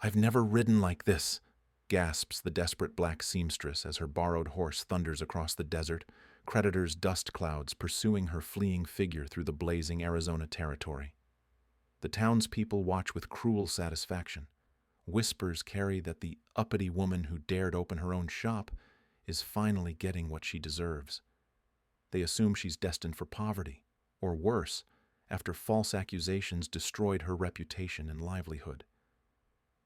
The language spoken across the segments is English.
"I've never ridden like this," gasps the desperate black seamstress as her borrowed horse thunders across the desert, creditors' dust clouds pursuing her fleeing figure through the blazing Arizona territory. The townspeople watch with cruel satisfaction. Whispers carry that the uppity woman who dared open her own shop is finally getting what she deserves. They assume she's destined for poverty, or worse, after false accusations destroyed her reputation and livelihood.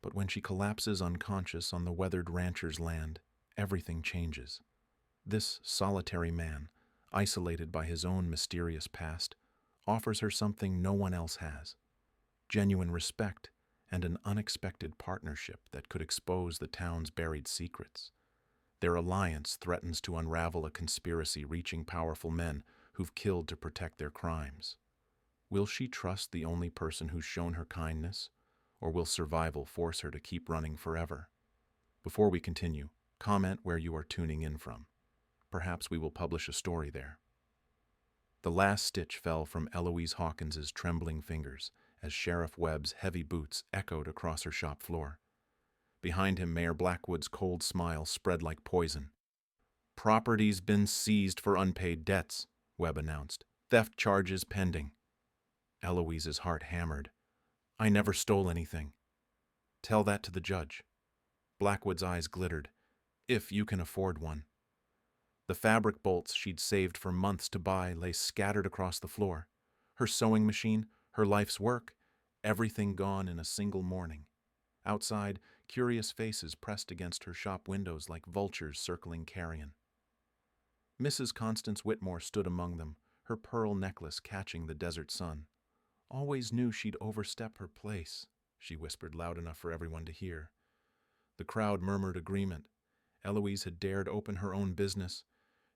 But when she collapses unconscious on the weathered rancher's land, everything changes. This solitary man, isolated by his own mysterious past, offers her something no one else has: genuine respect and an unexpected partnership that could expose the town's buried secrets. Their alliance threatens to unravel a conspiracy reaching powerful men who've killed to protect their crimes. Will she trust the only person who's shown her kindness, or will survival force her to keep running forever? Before we continue, comment where you are tuning in from. Perhaps we will publish a story there. The last stitch fell from Eloise Hawkins's trembling fingers as Sheriff Webb's heavy boots echoed across her shop floor. Behind him, Mayor Blackwood's cold smile spread like poison. "Property's been seized for unpaid debts," Webb announced. "Theft charges pending." Eloise's heart hammered. "I never stole anything." "Tell that to the judge." Blackwood's eyes glittered. "If you can afford one." The fabric bolts she'd saved for months to buy lay scattered across the floor. Her sewing machine, her life's work, everything gone in a single morning. Outside, curious faces pressed against her shop windows like vultures circling carrion. Mrs. Constance Whitmore stood among them, her pearl necklace catching the desert sun. "Always knew she'd overstep her place," she whispered loud enough for everyone to hear. The crowd murmured agreement. Eloise had dared open her own business,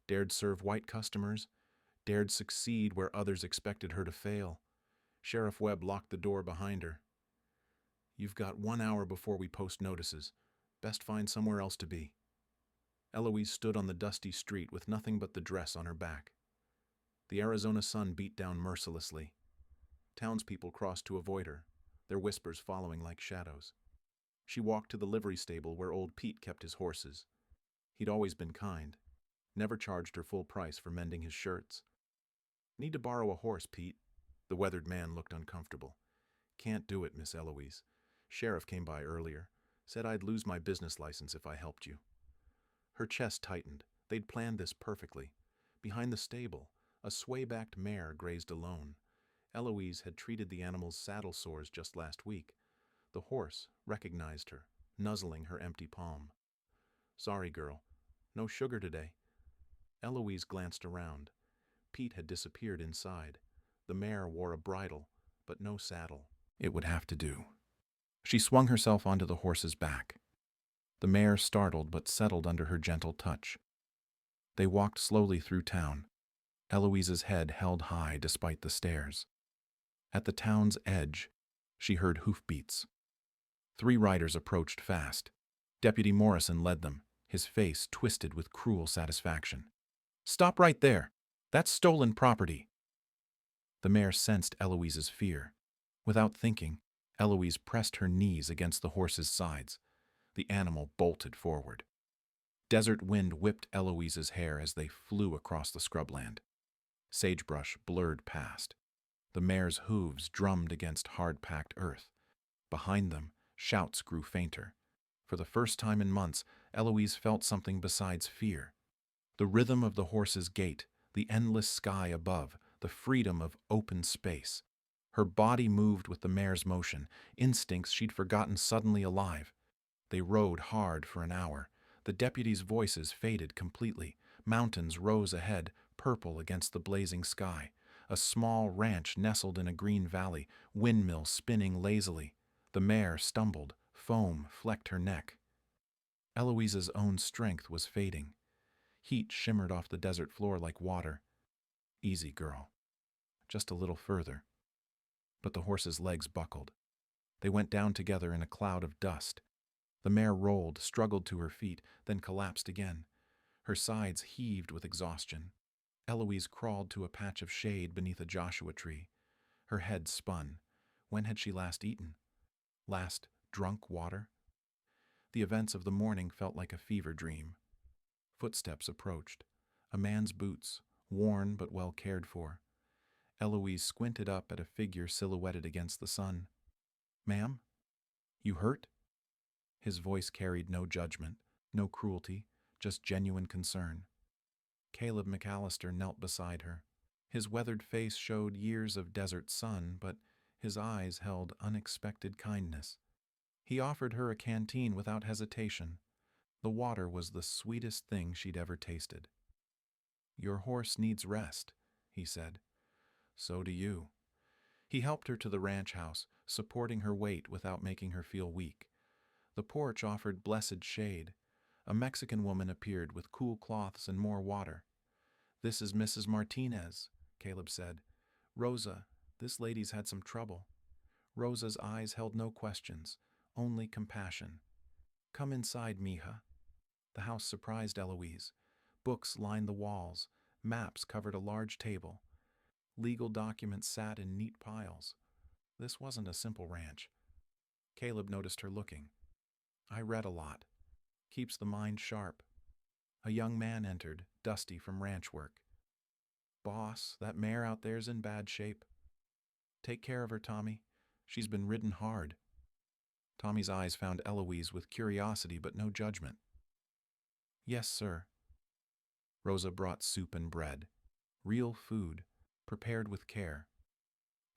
dared serve white customers, dared succeed where others expected her to fail. Sheriff Webb locked the door behind her. "You've got 1 hour before we post notices. Best find somewhere else to be." Eloise stood on the dusty street with nothing but the dress on her back. The Arizona sun beat down mercilessly. Townspeople crossed to avoid her, their whispers following like shadows. She walked to the livery stable where old Pete kept his horses. He'd always been kind, never charged her full price for mending his shirts. "Need to borrow a horse, Pete." The weathered man looked uncomfortable. "Can't do it, Miss Eloise. Sheriff came by earlier. Said I'd lose my business license if I helped you." Her chest tightened. They'd planned this perfectly. Behind the stable, a sway-backed mare grazed alone. Eloise had treated the animal's saddle sores just last week. The horse recognized her, nuzzling her empty palm. "Sorry, girl. No sugar today." Eloise glanced around. Pete had disappeared inside. The mare wore a bridle, but no saddle. It would have to do. She swung herself onto the horse's back. The mare startled but settled under her gentle touch. They walked slowly through town, Eloise's head held high despite the stares. At the town's edge, she heard hoofbeats. 3 riders approached fast. Deputy Morrison led them, his face twisted with cruel satisfaction. "Stop right there! That's stolen property!" The mare sensed Eloise's fear. Without thinking, Eloise pressed her knees against the horse's sides. The animal bolted forward. Desert wind whipped Eloise's hair as they flew across the scrubland. Sagebrush blurred past. The mare's hooves drummed against hard-packed earth. Behind them, shouts grew fainter. For the first time in months, Eloise felt something besides fear. The rhythm of the horse's gait, the endless sky above, the freedom of open space. Her body moved with the mare's motion, instincts she'd forgotten suddenly alive. They rode hard for an hour. The deputies' voices faded completely. Mountains rose ahead, purple against the blazing sky. A small ranch nestled in a green valley, windmills spinning lazily. The mare stumbled, foam flecked her neck. Eloise's own strength was fading. Heat shimmered off the desert floor like water. "Easy, girl. Just a little further." But the horse's legs buckled. They went down together in a cloud of dust. The mare rolled, struggled to her feet, then collapsed again. Her sides heaved with exhaustion. Eloise crawled to a patch of shade beneath a Joshua tree. Her head spun. When had she last eaten? Last drunk water? The events of the morning felt like a fever dream. Footsteps approached. A man's boots, worn but well cared for. Eloise squinted up at a figure silhouetted against the sun. "Ma'am? You hurt?" His voice carried no judgment, no cruelty, just genuine concern. Caleb McAllister knelt beside her. His weathered face showed years of desert sun, but his eyes held unexpected kindness. He offered her a canteen without hesitation. The water was the sweetest thing she'd ever tasted. "Your horse needs rest," he said. "So do you." He helped her to the ranch house, supporting her weight without making her feel weak. The porch offered blessed shade. A Mexican woman appeared with cool cloths and more water. "This is Mrs. Martinez," Caleb said. "Rosa, this lady's had some trouble." Rosa's eyes held no questions, only compassion. "Come inside, mija." The house surprised Eloise. Books lined the walls, maps covered a large table. Legal documents sat in neat piles. This wasn't a simple ranch. Caleb noticed her looking. "I read a lot. Keeps the mind sharp." A young man entered, dusty from ranch work. "Boss, that mare out there's in bad shape. Take care of her, Tommy. She's been ridden hard." Tommy's eyes found Eloise with curiosity but no judgment. "Yes, sir." Rosa brought soup and bread. Real food, prepared with care.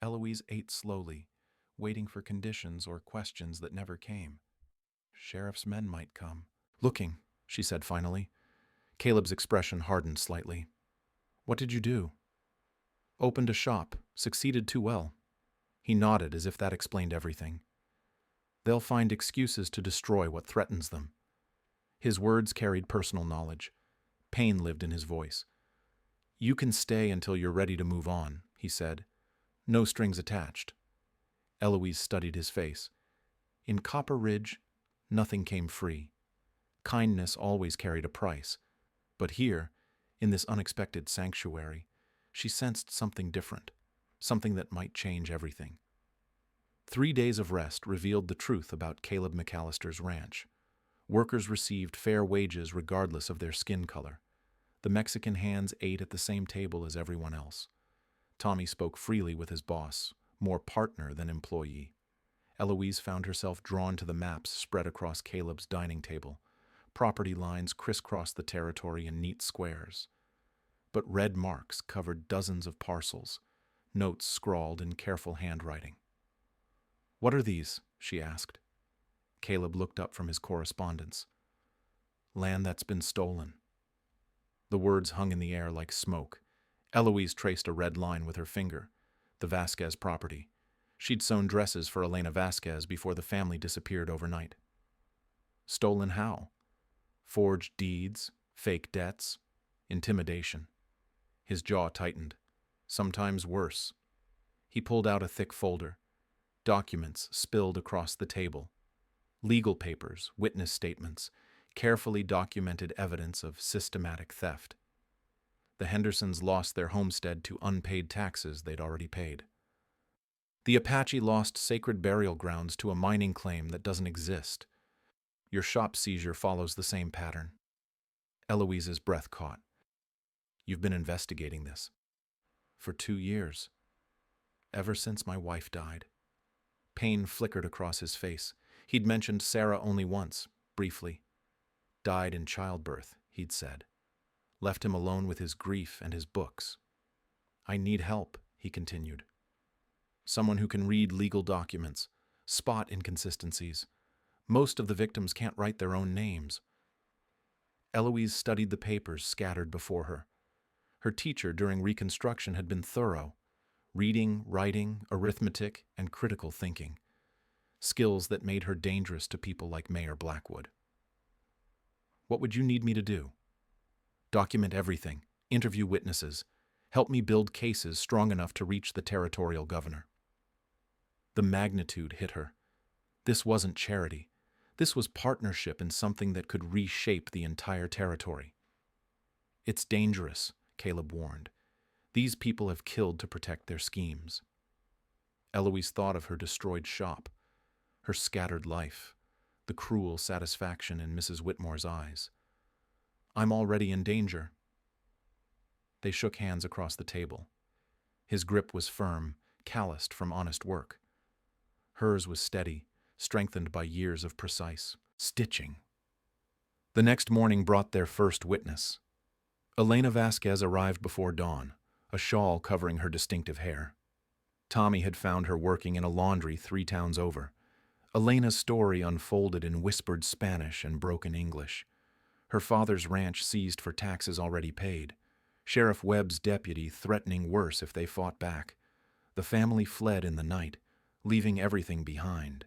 Eloise ate slowly, waiting for conditions or questions that never came. Sheriff's men might come. "Looking," she said finally. Caleb's expression hardened slightly. "What did you do?" "Opened a shop. Succeeded too well." He nodded as if that explained everything. "They'll find excuses to destroy what threatens them." His words carried personal knowledge. Pain lived in his voice. "You can stay until you're ready to move on," he said. "No strings attached." Eloise studied his face. In Copper Ridge, nothing came free. Kindness always carried a price. But here, in this unexpected sanctuary, she sensed something different, something that might change everything. 3 days of rest revealed the truth about Caleb McAllister's ranch. Workers received fair wages regardless of their skin color. The Mexican hands ate at the same table as everyone else. Tommy spoke freely with his boss, more partner than employee. Eloise found herself drawn to the maps spread across Caleb's dining table. Property lines crisscrossed the territory in neat squares. But red marks covered dozens of parcels, notes scrawled in careful handwriting. "What are these?" she asked. Caleb looked up from his correspondence. "Land that's been stolen." The words hung in the air like smoke. Eloise traced a red line with her finger. The Vasquez property. She'd sewn dresses for Elena Vasquez before the family disappeared overnight. Stolen how? Forged deeds, fake debts, intimidation. His jaw tightened. Sometimes worse. He pulled out a thick folder. Documents spilled across the table. Legal papers, witness statements, carefully documented evidence of systematic theft. The Hendersons lost their homestead to unpaid taxes they'd already paid. The Apache lost sacred burial grounds to a mining claim that doesn't exist. Your shop seizure follows the same pattern. Eloise's breath caught. "You've been investigating this." "For 2 years. Ever since my wife died." Pain flickered across his face. He'd mentioned Sarah only once, briefly. "Died in childbirth," he'd said. Left him alone with his grief and his books. "I need help," he continued. "Someone who can read legal documents, spot inconsistencies. Most of the victims can't write their own names." Eloise studied the papers scattered before her. Her teacher during Reconstruction had been thorough. Reading, writing, arithmetic, and critical thinking. Skills that made her dangerous to people like Mayor Blackwood. "What would you need me to do?" "Document everything, interview witnesses, help me build cases strong enough to reach the territorial governor." The magnitude hit her. This wasn't charity. This was partnership in something that could reshape the entire territory. "It's dangerous," Caleb warned. "These people have killed to protect their schemes." Eloise thought of her destroyed shop, her scattered life, the cruel satisfaction in Mrs. Whitmore's eyes. "I'm already in danger." They shook hands across the table. His grip was firm, calloused from honest work. Hers was steady, strengthened by years of precise stitching. The next morning brought their first witness. Elena Vasquez arrived before dawn, a shawl covering her distinctive hair. Tommy had found her working in a laundry 3 towns over. Elena's story unfolded in whispered Spanish and broken English. Her father's ranch seized for taxes already paid. Sheriff Webb's deputy threatening worse if they fought back. The family fled in the night, leaving everything behind.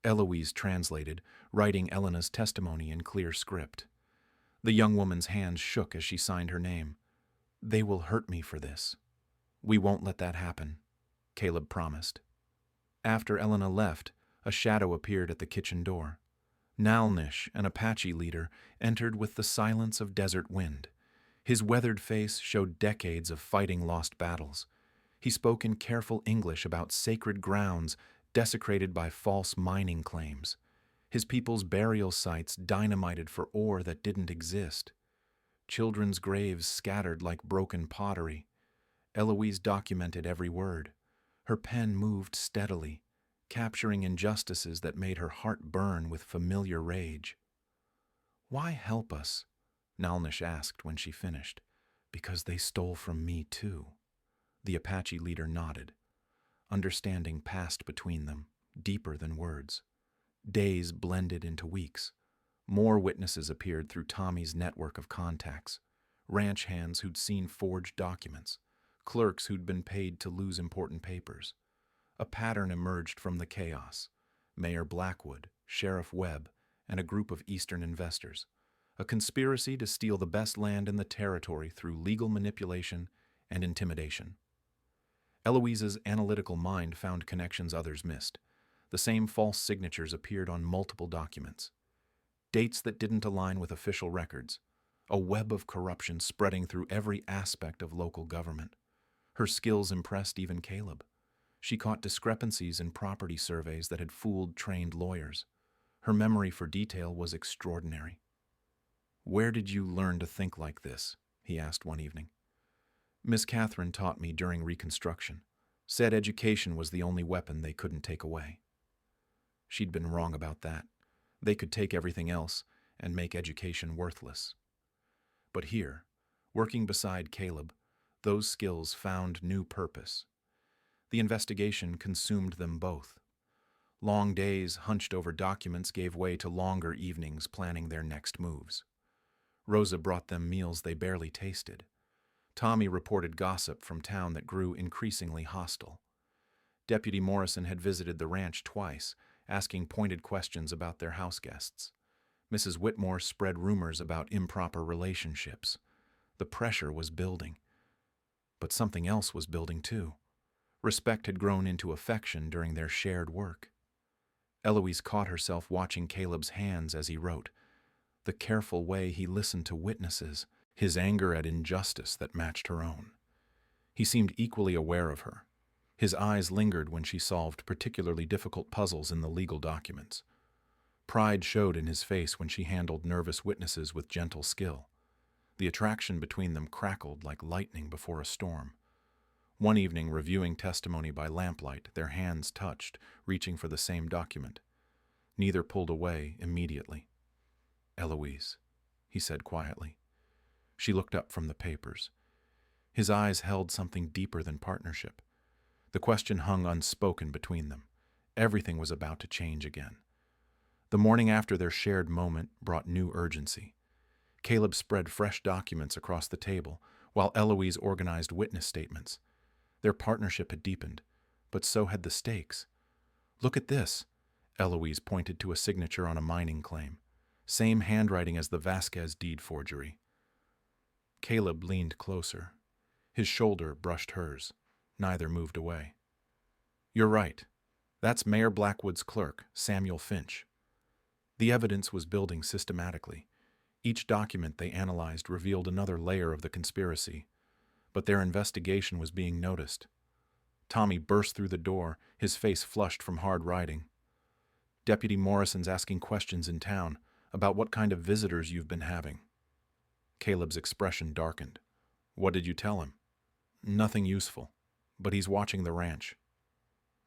Eloise translated, writing Elena's testimony in clear script. The young woman's hands shook as she signed her name. "They will hurt me for this." "We won't let that happen," Caleb promised. After Elena left, a shadow appeared at the kitchen door. Nalnish, an Apache leader, entered with the silence of desert wind. His weathered face showed decades of fighting lost battles. He spoke in careful English about sacred grounds desecrated by false mining claims. His people's burial sites dynamited for ore that didn't exist. Children's graves scattered like broken pottery. Eloise documented every word. Her pen moved steadily, capturing injustices that made her heart burn with familiar rage. "Why help us?" Nalnish asked when she finished. "Because they stole from me too." The Apache leader nodded. Understanding passed between them, deeper than words. Days blended into weeks. More witnesses appeared through Tommy's network of contacts. Ranch hands who'd seen forged documents. Clerks who'd been paid to lose important papers. A pattern emerged from the chaos. Mayor Blackwood, Sheriff Webb, and a group of Eastern investors. A conspiracy to steal the best land in the territory through legal manipulation and intimidation. Eloise's analytical mind found connections others missed. The same false signatures appeared on multiple documents. Dates that didn't align with official records. A web of corruption spreading through every aspect of local government. Her skills impressed even Caleb. She caught discrepancies in property surveys that had fooled trained lawyers. Her memory for detail was extraordinary. "Where did you learn to think like this?" he asked one evening. "Miss Catherine taught me during Reconstruction. Said education was the only weapon they couldn't take away." She'd been wrong about that. They could take everything else and make education worthless. But here, working beside Caleb, those skills found new purpose. The investigation consumed them both. Long days hunched over documents gave way to longer evenings planning their next moves. Rosa brought them meals they barely tasted. Tommy reported gossip from town that grew increasingly hostile. Deputy Morrison had visited the ranch twice, asking pointed questions about their house guests. Mrs. Whitmore spread rumors about improper relationships. The pressure was building. But something else was building too. Respect had grown into affection during their shared work. Eloise caught herself watching Caleb's hands as he wrote, the careful way he listened to witnesses, his anger at injustice that matched her own. He seemed equally aware of her. His eyes lingered when she solved particularly difficult puzzles in the legal documents. Pride showed in his face when she handled nervous witnesses with gentle skill. The attraction between them crackled like lightning before a storm. One evening, reviewing testimony by lamplight, their hands touched, reaching for the same document. Neither pulled away immediately. "Eloise," he said quietly. She looked up from the papers. His eyes held something deeper than partnership. The question hung unspoken between them. Everything was about to change again. The morning after their shared moment brought new urgency. Caleb spread fresh documents across the table, while Eloise organized witness statements. Their partnership had deepened, but so had the stakes. "Look at this," Eloise pointed to a signature on a mining claim. Same handwriting as the Vasquez deed forgery. Caleb leaned closer. His shoulder brushed hers. Neither moved away. "You're right. That's Mayor Blackwood's clerk, Samuel Finch." The evidence was building systematically. Each document they analyzed revealed another layer of the conspiracy, but their investigation was being noticed. Tommy burst through the door, his face flushed from hard writing. Deputy Morrison's asking questions in town about what kind of visitors you've been having. Caleb's expression darkened. What did you tell him? Nothing useful, but he's watching the ranch.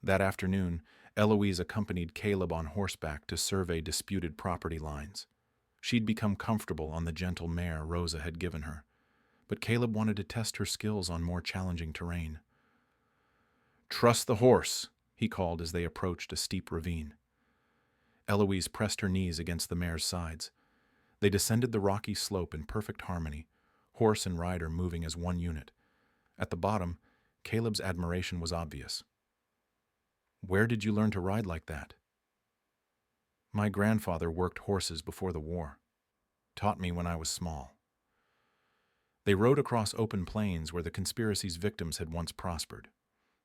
That afternoon, Eloise accompanied Caleb on horseback to survey disputed property lines. She'd become comfortable on the gentle mare Rosa had given her, but Caleb wanted to test her skills on more challenging terrain. Trust the horse, he called as they approached a steep ravine. Eloise pressed her knees against the mare's sides. They descended the rocky slope in perfect harmony, horse and rider moving as one unit. At the bottom, Caleb's admiration was obvious. Where did you learn to ride like that? My grandfather worked horses before the war. Taught me when I was small. They rode across open plains where the conspiracy's victims had once prospered.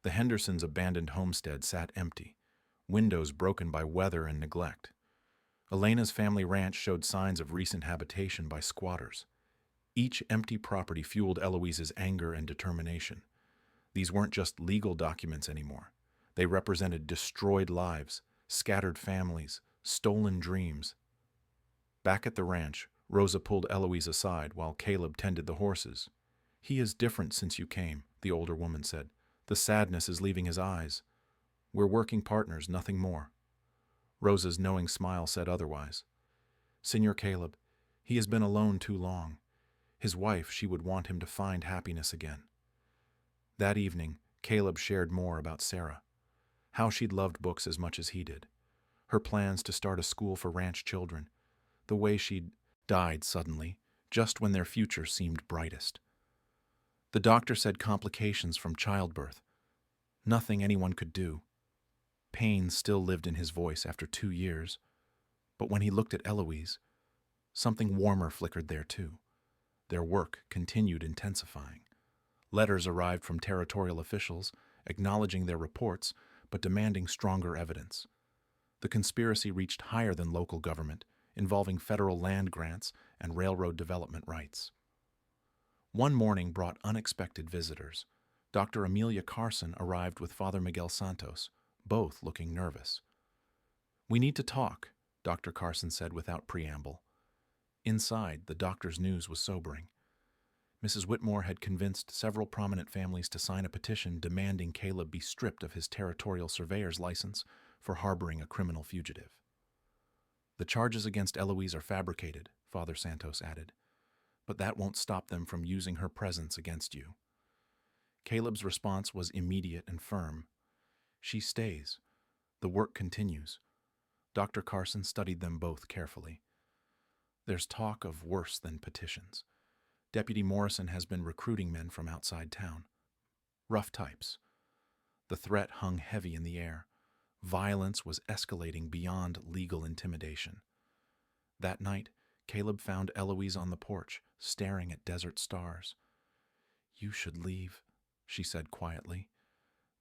The Hendersons' abandoned homestead sat empty, windows broken by weather and neglect. Elena's family ranch showed signs of recent habitation by squatters. Each empty property fueled Eloise's anger and determination. These weren't just legal documents anymore. They represented destroyed lives, scattered families, stolen dreams. Back at the ranch, Rosa pulled Eloise aside while Caleb tended the horses. He is different since you came, the older woman said. The sadness is leaving his eyes. We're working partners, nothing more. Rosa's knowing smile said otherwise. Senor Caleb, he has been alone too long. His wife, she would want him to find happiness again. That evening, Caleb shared more about Sarah, how she'd loved books as much as he did, her plans to start a school for ranch children, the way she'd died suddenly, just when their future seemed brightest. The doctor said complications from childbirth. Nothing anyone could do. Pain still lived in his voice after 2 years, but when he looked at Eloise, something warmer flickered there too. Their work continued intensifying. Letters arrived from territorial officials, acknowledging their reports, but demanding stronger evidence. The conspiracy reached higher than local government, involving federal land grants and railroad development rights. One morning brought unexpected visitors. Dr. Amelia Carson arrived with Father Miguel Santos, both looking nervous. We need to talk, Dr. Carson said without preamble. Inside, the doctor's news was sobering. Mrs. Whitmore had convinced several prominent families to sign a petition demanding Caleb be stripped of his territorial surveyor's license for harboring a criminal fugitive. The charges against Eloise are fabricated, Father Santos added, but that won't stop them from using her presence against you. Caleb's response was immediate and firm. She stays. The work continues. Dr. Carson studied them both carefully. There's talk of worse than petitions. Deputy Morrison has been recruiting men from outside town. Rough types. The threat hung heavy in the air. Violence was escalating beyond legal intimidation. That night, Caleb found Eloise on the porch, staring at desert stars. You should leave, she said quietly.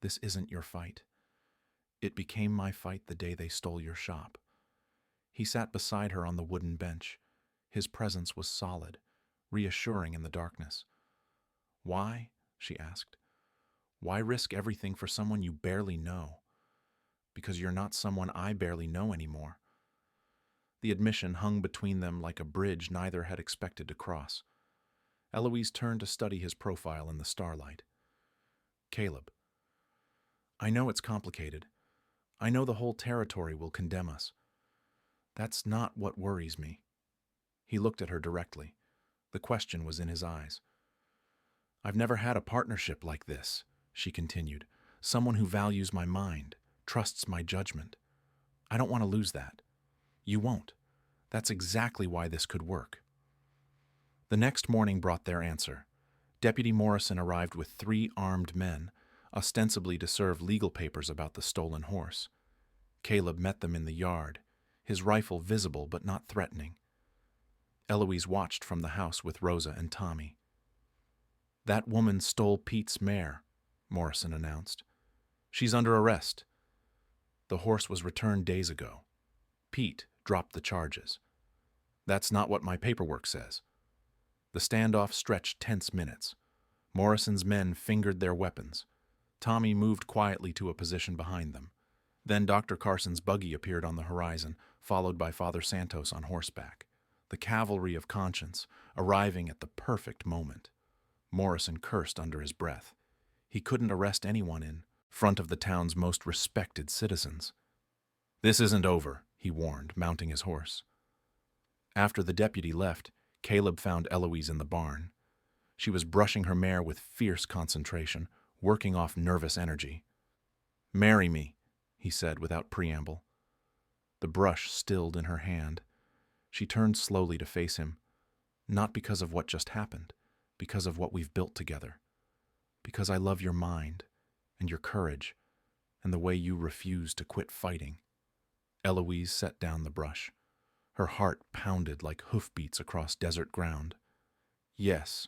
This isn't your fight. It became my fight the day they stole your shop. He sat beside her on the wooden bench. His presence was solid, reassuring in the darkness. Why? She asked. Why risk everything for someone you barely know? Because you're not someone I barely know anymore. The admission hung between them like a bridge neither had expected to cross. Eloise turned to study his profile in the starlight. Caleb. I know it's complicated. I know the whole territory will condemn us. That's not what worries me. He looked at her directly. The question was in his eyes. I've never had a partnership like this, she continued. Someone who values my mind, trusts my judgment. I don't want to lose that. You won't. That's exactly why this could work. The next morning brought their answer. Deputy Morrison arrived with 3 armed men, ostensibly to serve legal papers about the stolen horse. Caleb met them in the yard, his rifle visible but not threatening. Eloise watched from the house with Rosa and Tommy. That woman stole Pete's mare, Morrison announced. She's under arrest. The horse was returned days ago. Pete dropped the charges. That's not what my paperwork says. The standoff stretched tense minutes. Morrison's men fingered their weapons. Tommy moved quietly to a position behind them. Then Dr. Carson's buggy appeared on the horizon, followed by Father Santos on horseback. The cavalry of conscience, arriving at the perfect moment. Morrison cursed under his breath. He couldn't arrest anyone in front of the town's most respected citizens. "This isn't over," he warned, mounting his horse. After the deputy left, Caleb found Eloise in the barn. She was brushing her mare with fierce concentration, working off nervous energy. "Marry me," he said without preamble. The brush stilled in her hand. She turned slowly to face him, not because of what just happened, because of what we've built together. Because I love your mind, and your courage, and the way you refuse to quit fighting. Eloise set down the brush. Her heart pounded like hoofbeats across desert ground. Yes,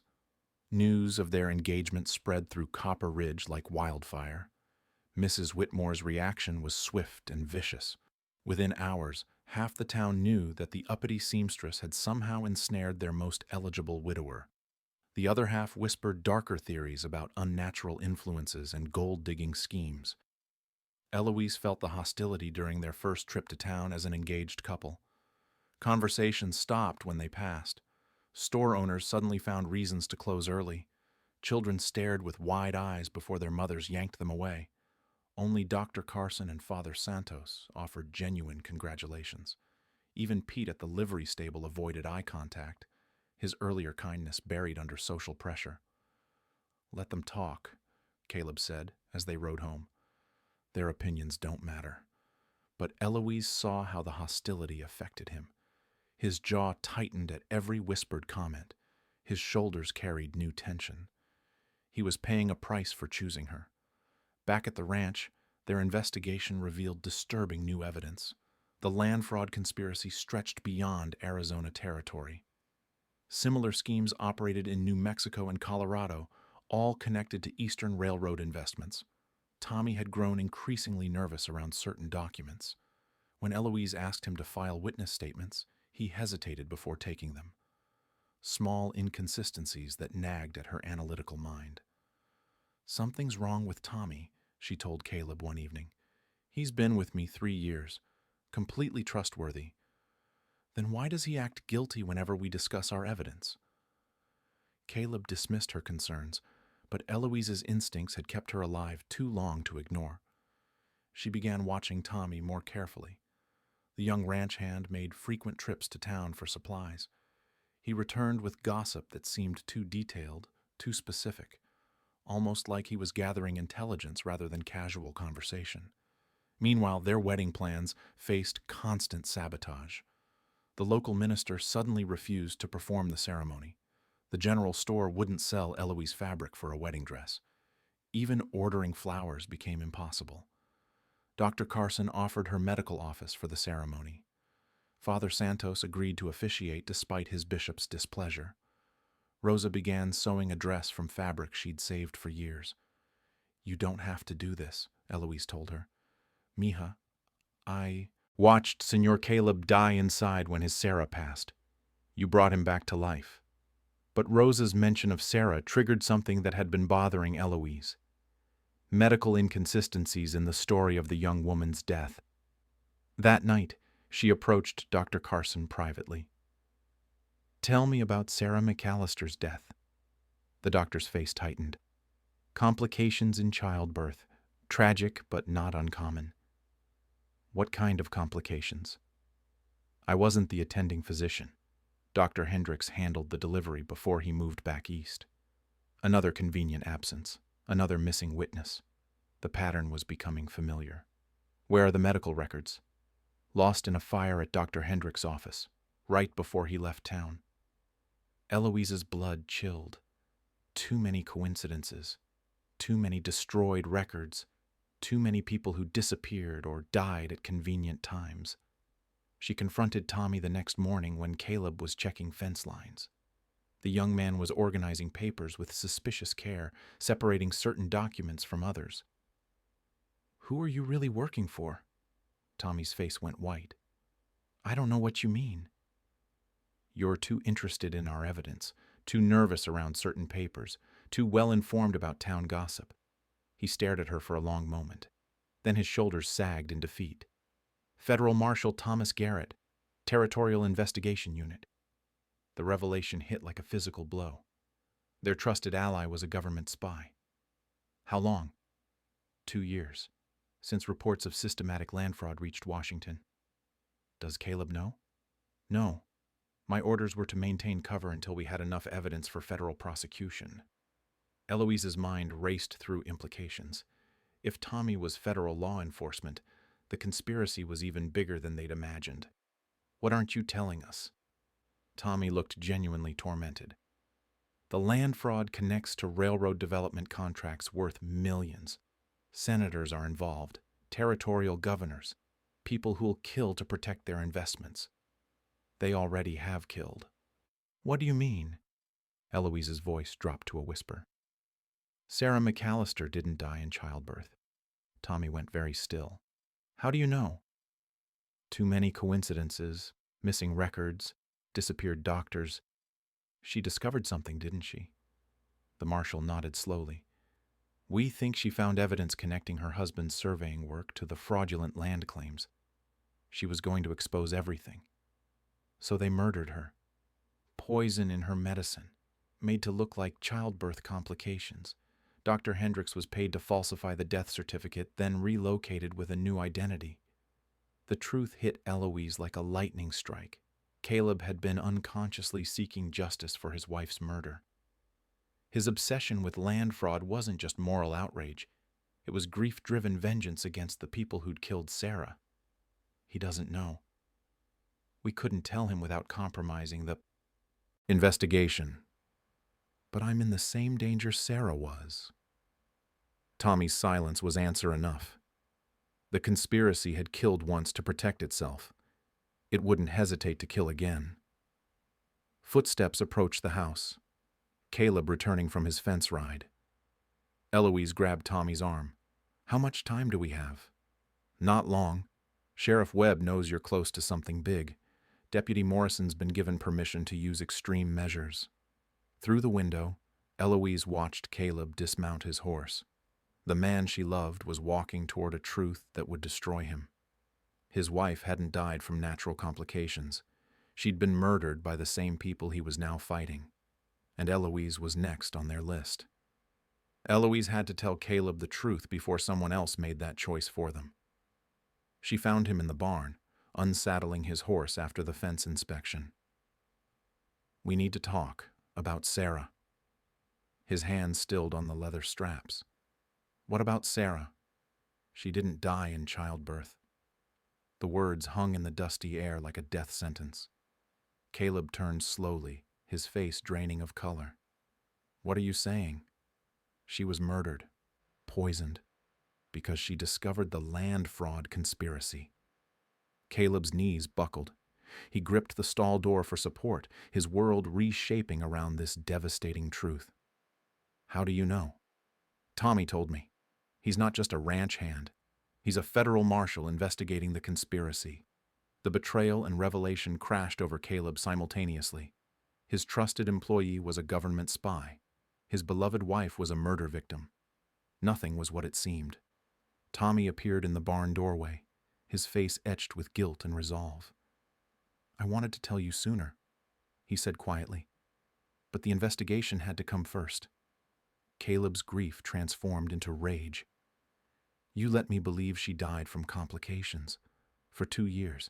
news of their engagement spread through Copper Ridge like wildfire. Mrs. Whitmore's reaction was swift and vicious. Within hours, half the town knew that the uppity seamstress had somehow ensnared their most eligible widower. The other half whispered darker theories about unnatural influences and gold-digging schemes. Eloise felt the hostility during their first trip to town as an engaged couple. Conversations stopped when they passed. Store owners suddenly found reasons to close early. Children stared with wide eyes before their mothers yanked them away. Only Dr. Carson and Father Santos offered genuine congratulations. Even Pete at the livery stable avoided eye contact, his earlier kindness buried under social pressure. "Let them talk," Caleb said as they rode home. "Their opinions don't matter." But Eloise saw how the hostility affected him. His jaw tightened at every whispered comment. His shoulders carried new tension. He was paying a price for choosing her. Back at the ranch, their investigation revealed disturbing new evidence. The land fraud conspiracy stretched beyond Arizona territory. Similar schemes operated in New Mexico and Colorado, all connected to Eastern Railroad investments. Tommy had grown increasingly nervous around certain documents. When Eloise asked him to file witness statements, he hesitated before taking them. Small inconsistencies that nagged at her analytical mind. "Something's wrong with Tommy," she told Caleb one evening. "He's been with me 3 years, completely trustworthy. Then why does he act guilty whenever we discuss our evidence?" Caleb dismissed her concerns, but Eloise's instincts had kept her alive too long to ignore. She began watching Tommy more carefully. The young ranch hand made frequent trips to town for supplies. He returned with gossip that seemed too detailed, too specific, almost like he was gathering intelligence rather than casual conversation. Meanwhile, their wedding plans faced constant sabotage. The local minister suddenly refused to perform the ceremony. The general store wouldn't sell Eloise fabric for a wedding dress. Even ordering flowers became impossible. Dr. Carson offered her medical office for the ceremony. Father Santos agreed to officiate despite his bishop's displeasure. Rosa began sewing a dress from fabric she'd saved for years. "You don't have to do this," Eloise told her. "Mija, I watched Senor Caleb die inside when his Sarah passed. You brought him back to life." But Rosa's mention of Sarah triggered something that had been bothering Eloise. Medical inconsistencies in the story of the young woman's death. That night, she approached Dr. Carson privately. "Tell me about Sarah McAllister's death." The doctor's face tightened. "Complications in childbirth. Tragic, but not uncommon." "What kind of complications?" "I wasn't the attending physician. Dr. Hendricks handled the delivery before he moved back east." Another convenient absence. Another missing witness. The pattern was becoming familiar. "Where are the medical records?" "Lost in a fire at Dr. Hendricks' office, right before he left town." Eloise's blood chilled. Too many coincidences. Too many destroyed records. Too many people who disappeared or died at convenient times. She confronted Tommy the next morning when Caleb was checking fence lines. The young man was organizing papers with suspicious care, separating certain documents from others. "Who are you really working for?" Tommy's face went white. "I don't know what you mean." "You're too interested in our evidence, too nervous around certain papers, too well informed about town gossip." He stared at her for a long moment. Then his shoulders sagged in defeat. Federal Marshal Thomas Garrett, Territorial Investigation Unit. The revelation hit like a physical blow. Their trusted ally was a government spy. How long? 2 years, since reports of systematic land fraud reached Washington. Does Caleb know? No. My orders were to maintain cover until we had enough evidence for federal prosecution. Eloise's mind raced through implications. If Tommy was federal law enforcement, the conspiracy was even bigger than they'd imagined. What aren't you telling us? Tommy looked genuinely tormented. The land fraud connects to railroad development contracts worth millions. Senators are involved, territorial governors, people who'll kill to protect their investments. They already have killed. What do you mean? Eloise's voice dropped to a whisper. Sarah McAllister didn't die in childbirth. Tommy went very still. How do you know? Too many coincidences, missing records, disappeared doctors. She discovered something, didn't she? The marshal nodded slowly. We think she found evidence connecting her husband's surveying work to the fraudulent land claims. She was going to expose everything. So they murdered her. Poison in her medicine, made to look like childbirth complications. Dr. Hendricks was paid to falsify the death certificate, then relocated with a new identity. The truth hit Eloise like a lightning strike. Caleb had been unconsciously seeking justice for his wife's murder. His obsession with land fraud wasn't just moral outrage. It was grief-driven vengeance against the people who'd killed Sarah. He doesn't know. We couldn't tell him without compromising the investigation. But I'm in the same danger Sarah was. Tommy's silence was answer enough. The conspiracy had killed once to protect itself. It wouldn't hesitate to kill again. Footsteps approached the house. Caleb returning from his fence ride. Eloise grabbed Tommy's arm. How much time do we have? Not long. Sheriff Webb knows you're close to something big. Deputy Morrison's been given permission to use extreme measures. Through the window, Eloise watched Caleb dismount his horse. The man she loved was walking toward a truth that would destroy him. His wife hadn't died from natural complications. She'd been murdered by the same people he was now fighting. And Eloise was next on their list. Eloise had to tell Caleb the truth before someone else made that choice for them. She found him in the barn, unsaddling his horse after the fence inspection. We need to talk about Sarah. His hands stilled on the leather straps. What about Sarah? She didn't die in childbirth. The words hung in the dusty air like a death sentence. Caleb turned slowly, his face draining of color. What are you saying? She was murdered, poisoned, because she discovered the land fraud conspiracy. Caleb's knees buckled. He gripped the stall door for support, his world reshaping around this devastating truth. How do you know? Tommy told me. He's not just a ranch hand. He's a federal marshal investigating the conspiracy. The betrayal and revelation crashed over Caleb simultaneously. His trusted employee was a government spy. His beloved wife was a murder victim. Nothing was what it seemed. Tommy appeared in the barn doorway, his face etched with guilt and resolve. I wanted to tell you sooner, he said quietly. But the investigation had to come first. Caleb's grief transformed into rage. You let me believe she died from complications. For 2 years.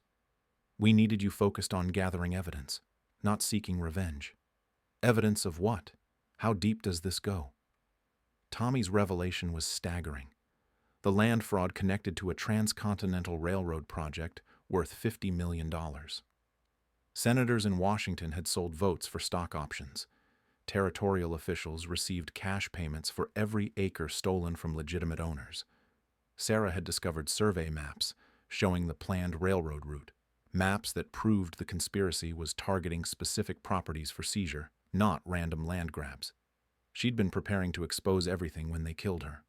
We needed you focused on gathering evidence, not seeking revenge. Evidence of what? How deep does this go? Tommy's revelation was staggering. The land fraud connected to a transcontinental railroad project worth $50 million. Senators in Washington had sold votes for stock options. Territorial officials received cash payments for every acre stolen from legitimate owners. Sarah had discovered survey maps showing the planned railroad route, maps that proved the conspiracy was targeting specific properties for seizure, not random land grabs. She'd been preparing to expose everything when they killed her.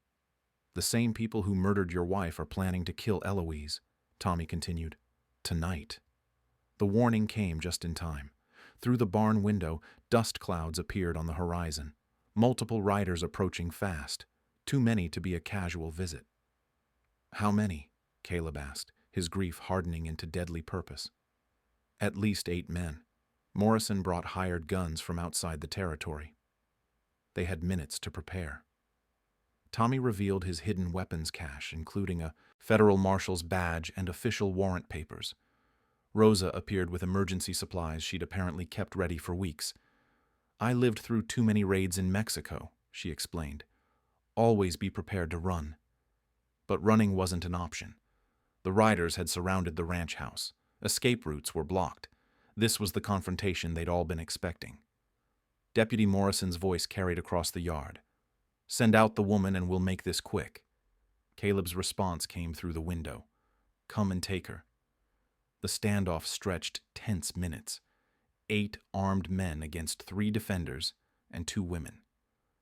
The same people who murdered your wife are planning to kill Eloise, Tommy continued. Tonight. The warning came just in time. Through the barn window, dust clouds appeared on the horizon. Multiple riders approaching fast, too many to be a casual visit. How many? Caleb asked, his grief hardening into deadly purpose. At least 8 men. Morrison brought hired guns from outside the territory. They had minutes to prepare. Tommy revealed his hidden weapons cache, including a federal marshal's badge and official warrant papers. Rosa appeared with emergency supplies she'd apparently kept ready for weeks. I lived through too many raids in Mexico, she explained. Always be prepared to run. But running wasn't an option. The riders had surrounded the ranch house. Escape routes were blocked. This was the confrontation they'd all been expecting. Deputy Morrison's voice carried across the yard. Send out the woman and we'll make this quick. Caleb's response came through the window. Come and take her. The standoff stretched tense minutes. 8 armed men against 3 defenders and 2 women.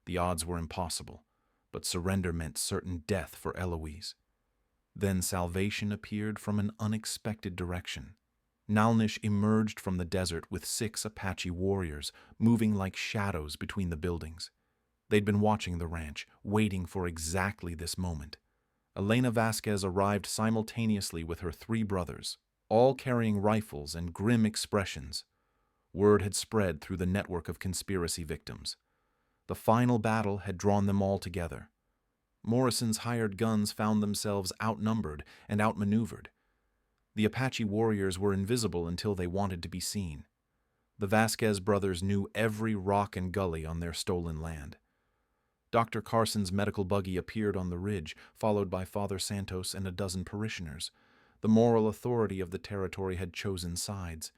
The odds were impossible, but surrender meant certain death for Eloise. Then salvation appeared from an unexpected direction. Nalnish emerged from the desert with 6 Apache warriors, moving like shadows between the buildings. They'd been watching the ranch, waiting for exactly this moment. Elena Vasquez arrived simultaneously with her 3 brothers, all carrying rifles and grim expressions. Word had spread through the network of conspiracy victims. The final battle had drawn them all together. Morrison's hired guns found themselves outnumbered and outmaneuvered. The Apache warriors were invisible until they wanted to be seen. The Vasquez brothers knew every rock and gully on their stolen land. Dr. Carson's medical buggy appeared on the ridge, followed by Father Santos and a dozen parishioners. The moral authority of the territory had chosen sides.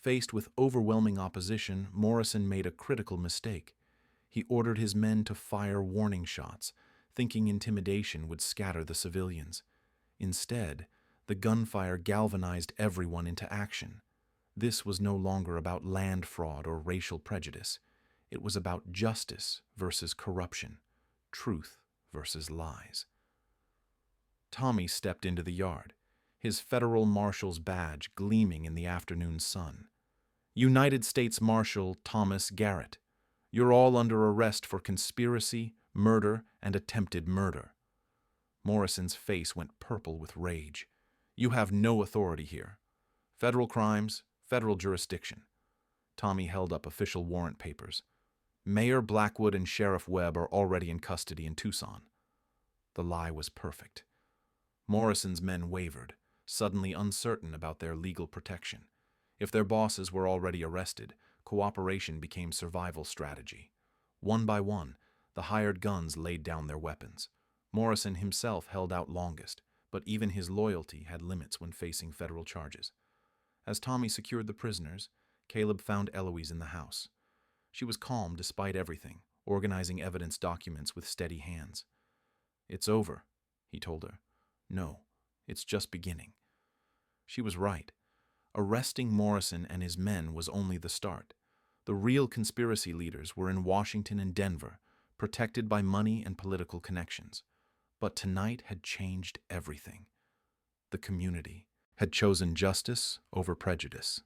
Faced with overwhelming opposition, Morrison made a critical mistake. He ordered his men to fire warning shots, thinking intimidation would scatter the civilians. Instead, the gunfire galvanized everyone into action. This was no longer about land fraud or racial prejudice. It was about justice versus corruption, truth versus lies. Tommy stepped into the yard, his federal marshal's badge gleaming in the afternoon sun. United States Marshal Thomas Garrett, you're all under arrest for conspiracy, murder, and attempted murder. Morrison's face went purple with rage. You have no authority here. Federal crimes, federal jurisdiction. Tommy held up official warrant papers. Mayor Blackwood and Sheriff Webb are already in custody in Tucson. The lie was perfect. Morrison's men wavered, suddenly uncertain about their legal protection. If their bosses were already arrested, cooperation became survival strategy. One by one, the hired guns laid down their weapons. Morrison himself held out longest, but even his loyalty had limits when facing federal charges. As Tommy secured the prisoners, Caleb found Eloise in the house. She was calm despite everything, organizing evidence documents with steady hands. It's over, he told her. No, it's just beginning. She was right. Arresting Morrison and his men was only the start. The real conspiracy leaders were in Washington and Denver, protected by money and political connections. But tonight had changed everything. The community had chosen justice over prejudice.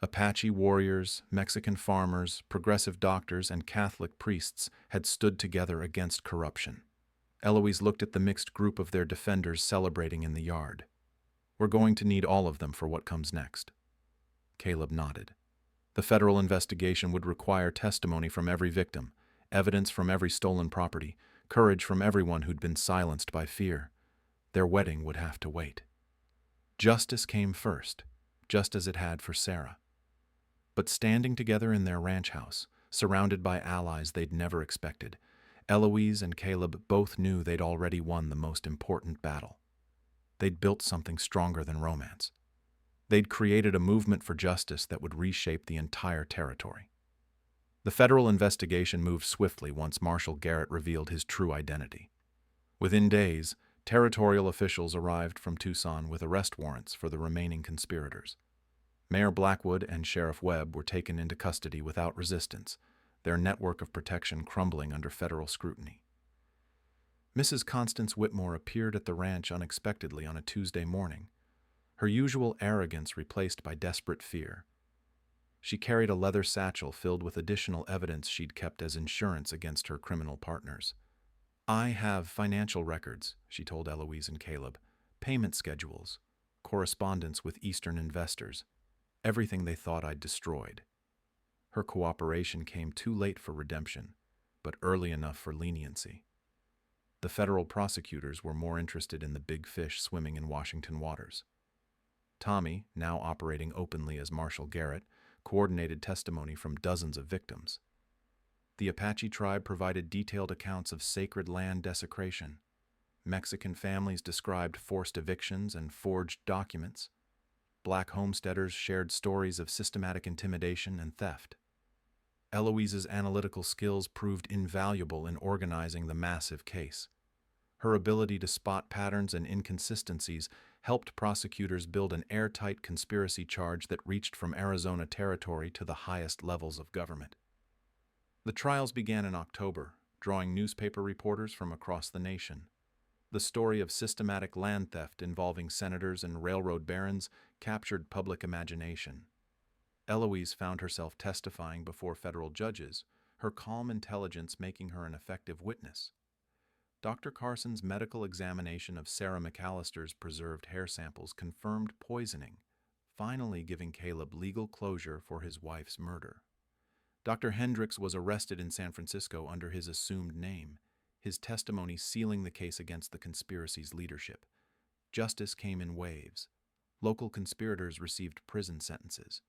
Apache warriors, Mexican farmers, progressive doctors, and Catholic priests had stood together against corruption. Eloise looked at the mixed group of their defenders celebrating in the yard. We're going to need all of them for what comes next. Caleb nodded. The federal investigation would require testimony from every victim, evidence from every stolen property, courage from everyone who'd been silenced by fear. Their wedding would have to wait. Justice came first, just as it had for Sarah. But standing together in their ranch house, surrounded by allies they'd never expected, Eloise and Caleb both knew they'd already won the most important battle. They'd built something stronger than romance. They'd created a movement for justice that would reshape the entire territory. The federal investigation moved swiftly once Marshal Garrett revealed his true identity. Within days, territorial officials arrived from Tucson with arrest warrants for the remaining conspirators. Mayor Blackwood and Sheriff Webb were taken into custody without resistance, their network of protection crumbling under federal scrutiny. Mrs. Constance Whitmore appeared at the ranch unexpectedly on a Tuesday morning, her usual arrogance replaced by desperate fear. She carried a leather satchel filled with additional evidence she'd kept as insurance against her criminal partners. I have financial records, she told Eloise and Caleb. Payment schedules, correspondence with Eastern investors, everything they thought I'd destroyed. Her cooperation came too late for redemption, but early enough for leniency. The federal prosecutors were more interested in the big fish swimming in Washington waters. Tommy, now operating openly as Marshall Garrett, coordinated testimony from dozens of victims. The Apache tribe provided detailed accounts of sacred land desecration. Mexican families described forced evictions and forged documents. Black homesteaders shared stories of systematic intimidation and theft. Eloise's analytical skills proved invaluable in organizing the massive case. Her ability to spot patterns and inconsistencies helped prosecutors build an airtight conspiracy charge that reached from Arizona territory to the highest levels of government. The trials began in October, drawing newspaper reporters from across the nation. The story of systematic land theft involving senators and railroad barons captured public imagination. Eloise found herself testifying before federal judges, her calm intelligence making her an effective witness. Dr. Carson's medical examination of Sarah McAllister's preserved hair samples confirmed poisoning, finally giving Caleb legal closure for his wife's murder. Dr. Hendricks was arrested in San Francisco under his assumed name, his testimony sealing the case against the conspiracy's leadership. Justice came in waves. Local conspirators received prison sentences.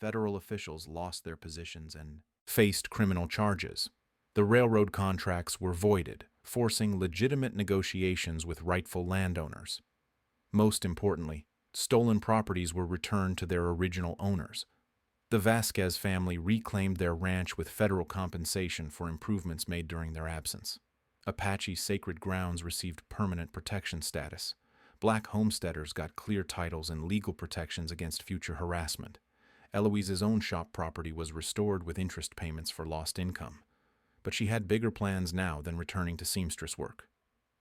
Federal officials lost their positions and faced criminal charges. The railroad contracts were voided, forcing legitimate negotiations with rightful landowners. Most importantly, stolen properties were returned to their original owners. The Vasquez family reclaimed their ranch with federal compensation for improvements made during their absence. Apache sacred grounds received permanent protection status. Black homesteaders got clear titles and legal protections against future harassment. Eloise's own shop property was restored with interest payments for lost income. But she had bigger plans now than returning to seamstress work.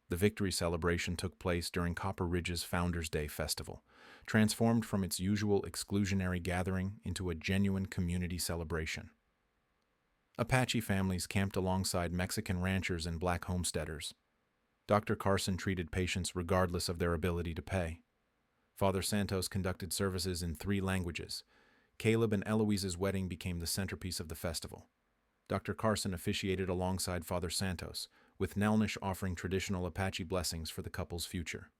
The victory celebration took place during Copper Ridge's Founders Day festival, transformed from its usual exclusionary gathering into a genuine community celebration. Apache families camped alongside Mexican ranchers and black homesteaders. Dr. Carson treated patients regardless of their ability to pay. Father Santos conducted services in 3 languages. Caleb and Eloise's wedding became the centerpiece of the festival. Dr. Carson officiated alongside Father Santos, with Nelnish offering traditional Apache blessings for the couple's future.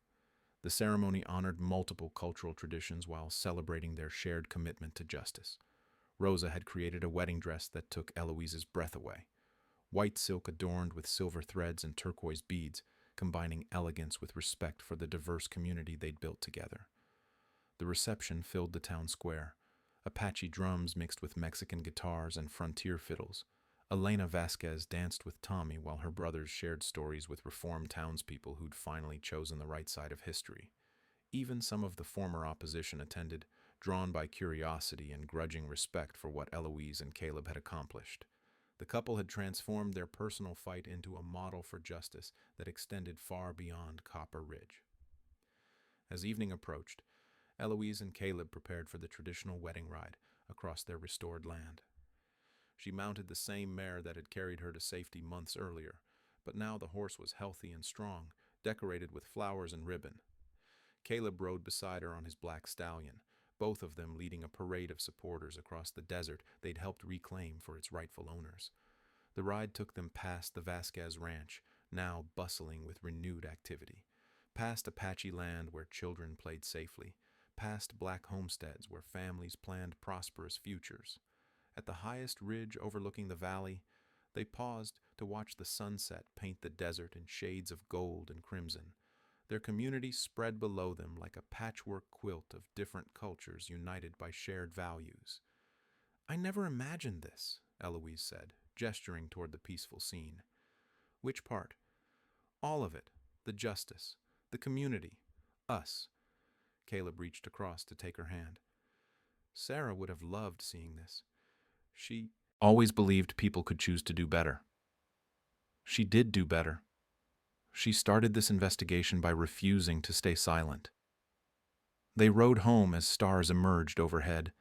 The ceremony honored multiple cultural traditions while celebrating their shared commitment to justice. Rosa had created a wedding dress that took Eloise's breath away. White silk adorned with silver threads and turquoise beads, combining elegance with respect for the diverse community they'd built together. The reception filled the town square. Apache drums mixed with Mexican guitars and frontier fiddles. Elena Vasquez danced with Tommy while her brothers shared stories with reformed townspeople who'd finally chosen the right side of history. Even some of the former opposition attended, drawn by curiosity and grudging respect for what Eloise and Caleb had accomplished. The couple had transformed their personal fight into a model for justice that extended far beyond Copper Ridge. As evening approached, Eloise and Caleb prepared for the traditional wedding ride across their restored land. She mounted the same mare that had carried her to safety months earlier, but now the horse was healthy and strong, decorated with flowers and ribbon. Caleb rode beside her on his black stallion, both of them leading a parade of supporters across the desert they'd helped reclaim for its rightful owners. The ride took them past the Vasquez Ranch, now bustling with renewed activity, past Apache land where children played safely, past black homesteads where families planned prosperous futures. At the highest ridge overlooking the valley, they paused to watch the sunset paint the desert in shades of gold and crimson. Their community spread below them like a patchwork quilt of different cultures united by shared values. "I never imagined this," Eloise said, gesturing toward the peaceful scene. "Which part?" "All of it. The justice, the community, us." Caleb reached across to take her hand. Sarah would have loved seeing this. She always believed people could choose to do better. She did do better. She started this investigation by refusing to stay silent. They rode home as stars emerged overhead,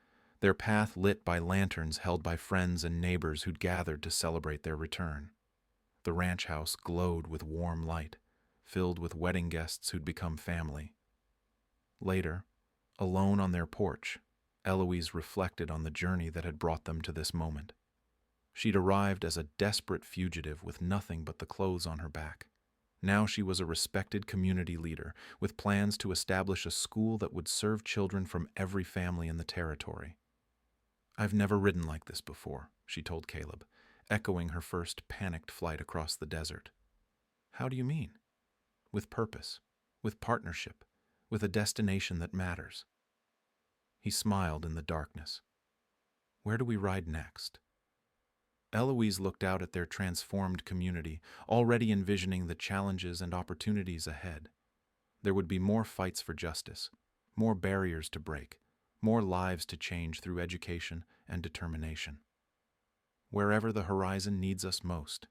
their path lit by lanterns held by friends and neighbors who'd gathered to celebrate their return. The ranch house glowed with warm light, filled with wedding guests who'd become family. Later, alone on their porch, Eloise reflected on the journey that had brought them to this moment. She'd arrived as a desperate fugitive with nothing but the clothes on her back. Now she was a respected community leader, with plans to establish a school that would serve children from every family in the territory. "I've never ridden like this before," she told Caleb, echoing her first panicked flight across the desert. "How do you mean?" "With purpose, with partnership, with a destination that matters." He smiled in the darkness. "Where do we ride next?" Eloise looked out at their transformed community, already envisioning the challenges and opportunities ahead. There would be more fights for justice, more barriers to break, more lives to change through education and determination. "Wherever the horizon needs us most,"